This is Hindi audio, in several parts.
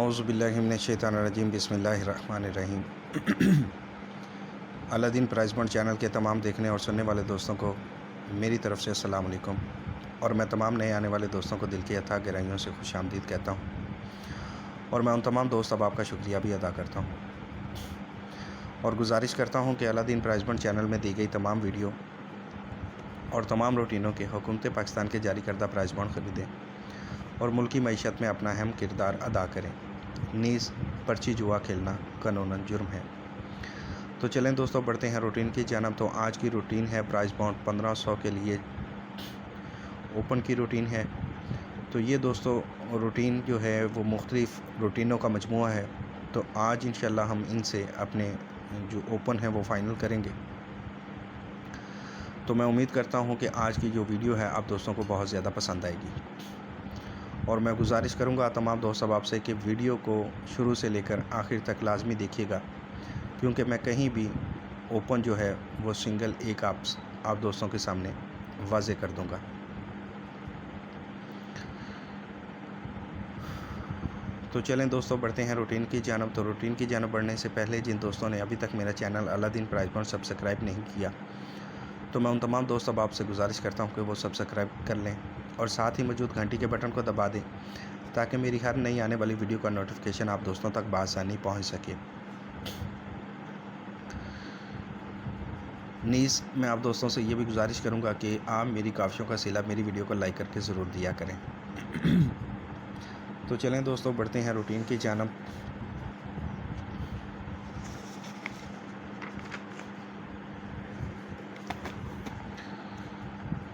औज़ुबिल्लाहिमिनश्शैतानिर्रजीम बिस्मिल्लाहिर्रहमानिर्रहीम। अलादीन प्राइज़ पॉइंट चैनल के तमाम देखने और सुनने वाले दोस्तों को मेरी तरफ़ से अस्सलाम वालेकुम, और मैं तमाम नए आने वाले दोस्तों को दिल की अथाह गहराइयों से खुशामदीद कहता हूँ। और मैं उन तमाम दोस्त अब आपका शुक्रिया भी अदा करता हूँ और गुजारिश करता हूँ कि अलादीन प्राइज़ पॉइंट चैनल में दी गई तमाम वीडियो और तमाम रूटीनों के हुकूमत पाकिस्तान के जारी करदा प्राइज़ बॉन्ड ख़रीदें और मुल्की मईशत में अपना अहम किरदार अदा करें। नीज़ पर्ची जुआ खेलना कानूनन जुर्म है। तो चलें दोस्तों, बढ़ते हैं रूटीन की जानब। तो आज की रूटीन है प्राइज़ बॉन्ड 1500 के लिए ओपन की रूटीन है। तो ये दोस्तों रूटीन जो है वो मुख्तलिफ़ रूटीनों का मजमुआ है। तो आज इंशाल्लाह हम इनसे अपने जो ओपन है वो फ़ाइनल करेंगे। तो मैं उम्मीद करता हूँ कि आज की जो वीडियो है आप दोस्तों को बहुत ज़्यादा पसंद आएगी, और मैं गुजारिश करूँगा तमाम दोस्त अब आपसे कि वीडियो को शुरू से लेकर आखिर तक लाजमी देखिएगा, क्योंकि मैं कहीं भी ओपन जो है वो सिंगल एक आप दोस्तों के सामने वाज़े कर दूँगा। तो चलें दोस्तों, बढ़ते हैं रूटीन की जानब। तो रूटीन की जानब बढ़ने से पहले जिन दोस्तों ने अभी तक मेरा channel Aladdin prize point subscribe नहीं किया, तो मैं उन तमाम दोस्तों अब आपसे गुजारिश करता हूँ कि वो सब्सक्राइब कर लें और साथ ही मौजूद घंटी के बटन को दबा दें, ताकि मेरी हर नई आने वाली वीडियो का नोटिफिकेशन आप दोस्तों तक बआसानी पहुँच सके। नीज़ मैं आप दोस्तों से ये भी गुजारिश करूँगा कि आप मेरी काफ़ियों का सिला मेरी वीडियो को लाइक करके ज़रूर दिया करें। तो चलें दोस्तों, बढ़ते हैं रूटीन की जानब।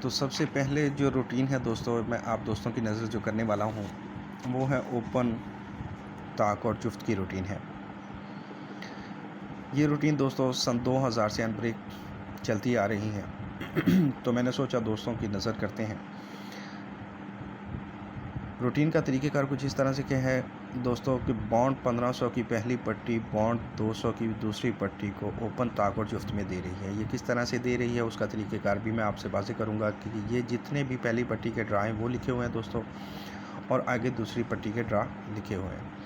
तो सबसे पहले जो रूटीन है दोस्तों, मैं आप दोस्तों की नज़र जो करने वाला हूँ वो है ओपन ताक और जुफ्त की रूटीन है। ये रूटीन दोस्तों सन 2000 से अनब्रेक चलती आ रही है। तो मैंने सोचा दोस्तों की नज़र करते हैं। रूटीन का तरीक़ेकार कुछ इस तरह से क्या है दोस्तों कि बॉन्ड 1500 की पहली पट्टी बॉन्ड 200 की दूसरी पट्टी को ओपन ताक और जुफ्त में दे रही है। ये किस तरह से दे रही है उसका तरीक़ेकार भी मैं आपसे वाज़ेह करूँगा कि ये जितने भी पहली पट्टी के ड्रा हैं वो लिखे हुए हैं दोस्तों, और आगे दूसरी पट्टी के ड्रा लिखे हुए हैं।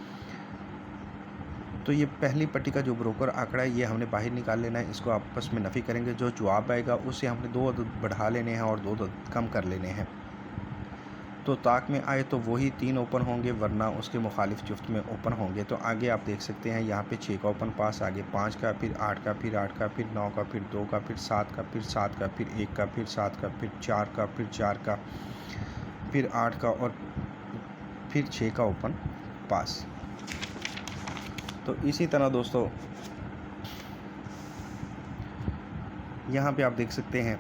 तो ये पहली पट्टी का जो ब्रोकर आंकड़ा है ये हमने बाहर निकाल लेना है, इसको आपस में नफ़ी करेंगे। जो जवाब आएगा उससे हमने 2 अदद बढ़ा लेने हैं और 2 अदद कम कर लेने हैं। तो ताक में आए तो वही 3 ओपन होंगे, वरना उसके मुखालिफ जुफ्त में ओपन होंगे। तो आगे आप देख सकते हैं यहाँ पे 6 का ओपन पास, आगे 5 का, फिर 8 का, फिर 8 का, फिर 9 का, फिर 2 का, फिर 7 का, फिर 7 का, फिर 1 का, फिर 7 का, फिर 4 का, फिर 4 का, फिर 8 का और फिर 6 का ओपन पास। तो इसी तरह दोस्तों यहाँ पे आप देख सकते हैं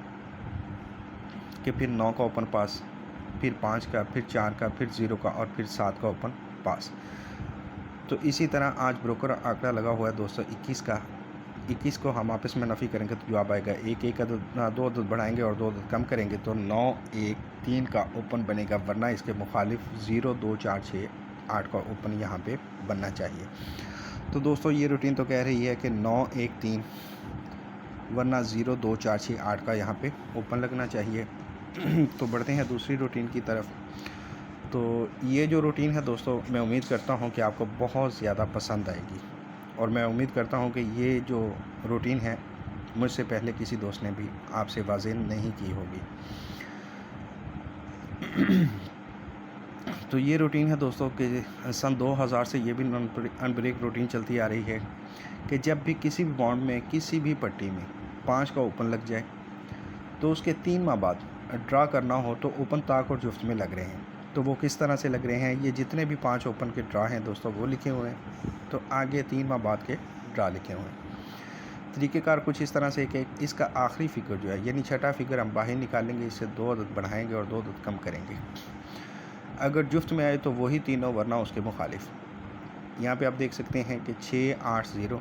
कि फिर 9 का ओपन पास, फिर 5 का, फिर 4 का, फिर 0 का और फिर 7 का ओपन पास। तो इसी तरह आज ब्रोकर आंकड़ा लगा हुआ है दोस्तों 21 का। 21 को हम आपस में नफ़ी करेंगे तो जवाब आएगा 1 अदद 2 अदद बढ़ाएंगे और 2 अदद कम करेंगे तो 9 1 3 का ओपन बनेगा, वरना इसके मुखालिफ 0 2 4 6 8 का ओपन यहाँ पे बनना चाहिए। तो दोस्तों ये रूटीन तो कह रही है कि 9 1 3 वरना 0 2 4 6 8 का यहाँ पे ओपन लगना चाहिए। तो बढ़ते हैं दूसरी रूटीन की तरफ। तो ये जो रूटीन है दोस्तों, मैं उम्मीद करता हूँ कि आपको बहुत ज़्यादा पसंद आएगी, और मैं उम्मीद करता हूँ कि ये जो रूटीन है मुझसे पहले किसी दोस्त ने भी आपसे वाज़ेह नहीं की होगी। तो ये रूटीन है दोस्तों कि सन 2000 से ये भी अनब्रेक रूटीन चलती आ रही है कि जब भी किसी भी बॉन्ड में किसी भी पट्टी में 5 का ओपन लग जाए तो उसके 3 माह बाद ड्रा करना हो तो ओपन ताक और जुफ्त में लग रहे हैं। तो वो किस तरह से लग रहे हैं, ये जितने भी 5 ओपन के ड्रा हैं दोस्तों वो लिखे हुए हैं, तो आगे 3 माह बाद के ड्रा लिखे हुए हैं। तरीक़ेकार कुछ इस तरह से कि इसका आखिरी फ़िगर जो है यानी छठा फ़िगर हम बाहर निकालेंगे, इससे 2 अदद बढ़ाएंगे और 2 अदद कम करेंगे। अगर जुफ्त में आए तो वही तीनों, वरना उसके मुखालिफ। यहाँ पे आप देख सकते हैं कि 6 8 0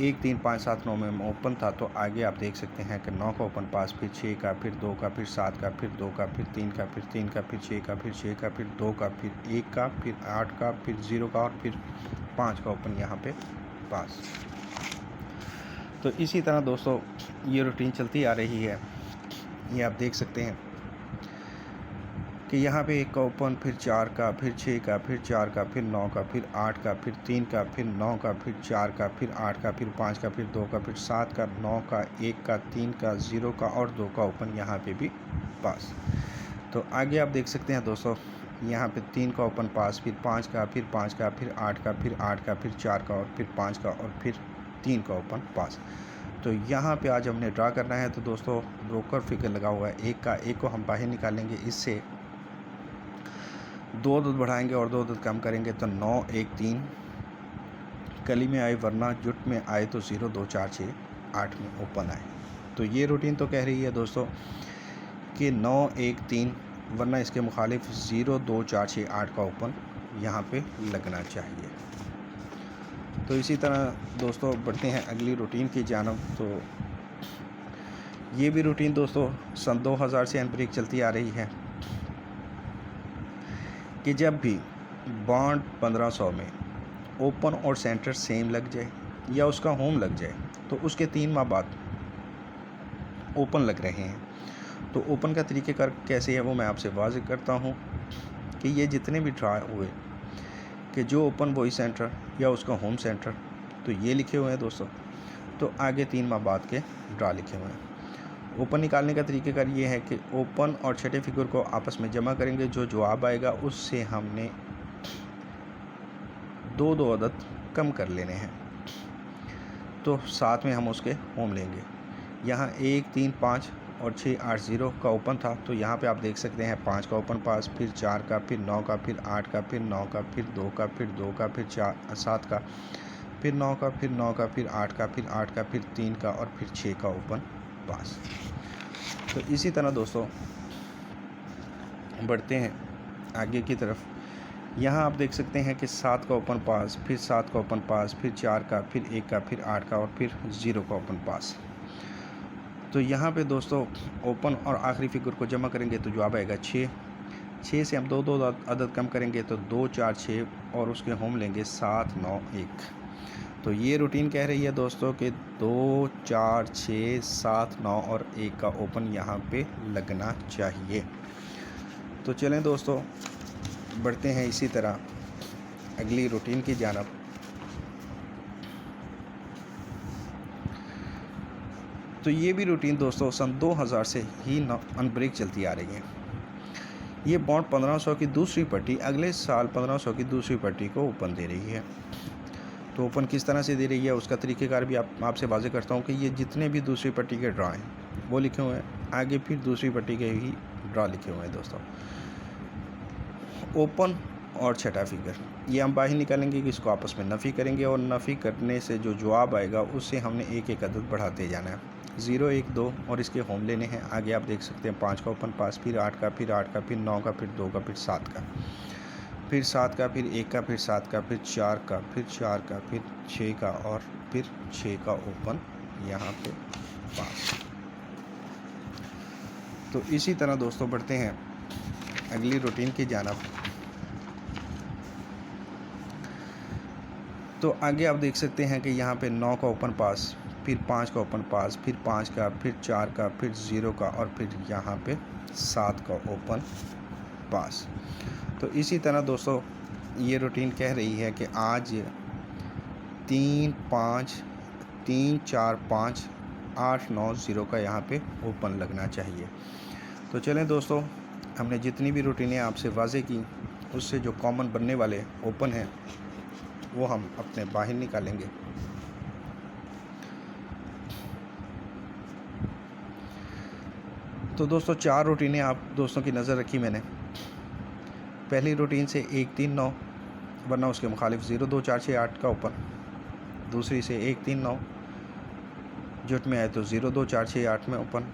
1 3 5 7 9 में ओपन था, तो आगे आप देख सकते हैं कि 9 का ओपन पास, फिर 6 का, फिर 2 का, फिर 7 का, फिर 2 का, फिर 3 का, फिर 3 का, फिर 6 का, फिर 6 का, फिर 2 का, फिर 1 का, फिर 8 का, फिर 0 का और फिर 5 का ओपन यहाँ पे पास। तो इसी तरह दोस्तों ये रूटीन चलती आ रही है। ये आप देख सकते हैं कि यहाँ पे 1 का ओपन, फिर 4 का, फिर 6 का, फिर 4 का, फिर 9 का, फिर 8 का, फिर 3 का, फिर 9 का, फिर 4 का, फिर 8 का, फिर 5 का, फिर 2 का, फिर 7 का, 9 का, 1 का, 3 का, 0 का और 2 का ओपन, यहाँ पे भी पास। तो आगे आप देख सकते हैं दोस्तों, यहाँ पे 3 का ओपन पास, फिर 5 का, फिर 5 का, फिर 8 का, फिर 8 का, फिर 4 का और फिर 5 का और फिर 3 का ओपन पास। तो यहाँ पे आज हमने ड्रा करना है। तो दोस्तों ब्रोकर फिगर लगा हुआ है 1 का, 1 को हम बाहर निकालेंगे, इससे 2 अदद बढ़ाएंगे और 2 अदद कम करेंगे तो 9 1 3 कली में आए, वरना जुट में आए तो 0 2 4 6 8 में ओपन आए। तो ये रूटीन तो कह रही है दोस्तों कि 9 1 3 वरना इसके मुखालिफ 0 2 4 6 8 का ओपन यहाँ पे लगना चाहिए। तो इसी तरह दोस्तों बढ़ते हैं अगली रूटीन की जानब। तो ये भी रूटीन दोस्तों सन 2000 से एनब्रेक चलती आ रही है कि जब भी बॉन्ड 1500 में ओपन और सेंटर सेम लग जाए या उसका होम लग जाए तो उसके 3 माह बाद ओपन लग रहे हैं। तो ओपन का तरीक़ेकार कैसे है वो मैं आपसे वाज़ेह करता हूँ कि ये जितने भी ड्रा हुए कि जो ओपन वही सेंटर या उसका होम सेंटर, तो ये लिखे हुए हैं दोस्तों। तो आगे 3 माह बाद के ड्रा लिखे हुए हैं। ओपन निकालने का तरीक़ेकार ये है कि ओपन और छठे फिगर को आपस में जमा करेंगे, जो जवाब आएगा उससे हमने 2 अदद कम कर लेने हैं। तो साथ में हम उसके होम लेंगे। यहाँ 1 3 5 और 6 8 0 का ओपन था, तो यहाँ पे आप देख सकते हैं 5 का ओपन पास, फिर 4 का, फिर 9 का, फिर 8 का, फिर 9 का, फिर 2 का, फिर 2 का, फिर 7 का, फिर 9 का, फिर 9 का, फिर 8 का, फिर 8 का, फिर 3 का और फिर 6 का ओपन पास। तो इसी तरह दोस्तों बढ़ते हैं आगे की तरफ। यहाँ आप देख सकते हैं कि 7 का ओपन पास, फिर 7 का ओपन पास, फिर 4 का, फिर 1 का, फिर 8 का और फिर 0 का ओपन पास। तो यहाँ पे दोस्तों ओपन और आखिरी फिगर को जमा करेंगे तो जवाब आएगा 6। 6 से हम 2 अदद कम करेंगे तो 2 4 6 और उसके होम लेंगे 7 9 1। तो ये रूटीन कह रही है दोस्तों कि 2 4 6 7 9 और 1 का ओपन यहाँ पे लगना चाहिए। तो चलें दोस्तों बढ़ते हैं इसी तरह अगली रूटीन की जानब। तो ये भी रूटीन दोस्तों सन 2000 से ही अनब्रेक चलती आ रही है। ये बॉन्ड 1500 की दूसरी पट्टी अगले साल 1500 की दूसरी पट्टी को ओपन दे रही है। तो ओपन किस तरह से दे रही है उसका तरीक़ेकार भी आपसे वाज़ेह करता हूँ कि ये जितने भी दूसरी पट्टी के ड्रा हैं वो लिखे हुए हैं, आगे फिर दूसरी पट्टी के ही ड्रा लिखे हुए हैं दोस्तों। ओपन और छठा फिगर ये हम बाहर निकालेंगे कि इसको आपस में नफ़ी करेंगे और नफ़ी करने से जो जवाब आएगा उससे हमने एक एक अदद बढ़ाते जाना है। 0 1 2 और इसके होम लेने हैं। आगे आप देख सकते हैं 5 का ओपन पास, फिर 8 का, फिर 8 का, फिर 9 का, फिर 2 का, फिर 7 का, फिर 7 का, फिर 1 का, फिर 7 का, फिर 4 का, फिर 4 का, फिर 6 का और फिर 6 का ओपन यहाँ पे पास। तो इसी तरह दोस्तों बढ़ते हैं अगली रूटीन की जानब। तो आगे आप देख सकते हैं कि यहाँ पे 9 का ओपन पास, फिर 5 का ओपन पास, फिर 5 का, फिर 4 का, फिर 0 का और फिर यहाँ पे 7 का ओपन पास। तो इसी तरह दोस्तों ये रूटीन कह रही है कि आज 3 5 3 4 5 8 9 0 का यहाँ पे ओपन लगना चाहिए। तो चलें दोस्तों हमने जितनी भी रूटीनें आपसे वाज़ेह की उससे जो कॉमन बनने वाले ओपन हैं वो हम अपने बाहर निकालेंगे। तो दोस्तों 4 रूटीनें आप दोस्तों की नज़र रखी मैंने। पहली रूटीन से 1 3 9 वरना उसके मुखालिफ 0 2 4 6 8 का ओपन। दूसरी से 1 3 9 जुट में आए तो 0 2 4 6 8 में ओपन।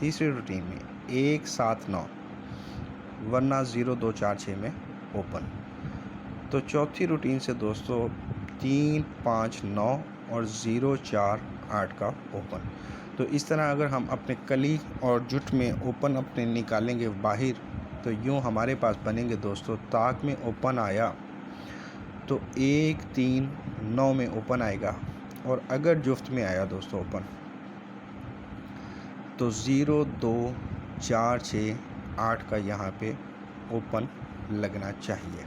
तीसरी रूटीन में 1 7 9 वरना 0 2 4 6 में ओपन। तो चौथी रूटीन से दोस्तों 3 5 9 और 0 4 8 का ओपन। तो इस तरह अगर हम अपने कली और जुट में ओपन अपने निकालेंगे बाहर तो यूँ हमारे पास बनेंगे दोस्तों। ताक में ओपन आया तो 1 3 9 में ओपन आएगा और अगर जुफ्त में आया दोस्तों ओपन तो 0 2 4 6 8 का यहाँ पे ओपन लगना चाहिए।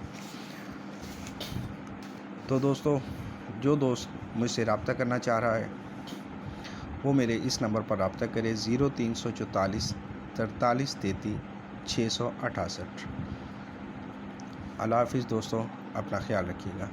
तो दोस्तों, जो दोस्त मुझसे रब्ता करना चाह रहा है वो मेरे इस नंबर पर रब्ता करे 0344 43 33 668। अल्लाह हाफिज़ दोस्तों, अपना ख्याल रखिएगा।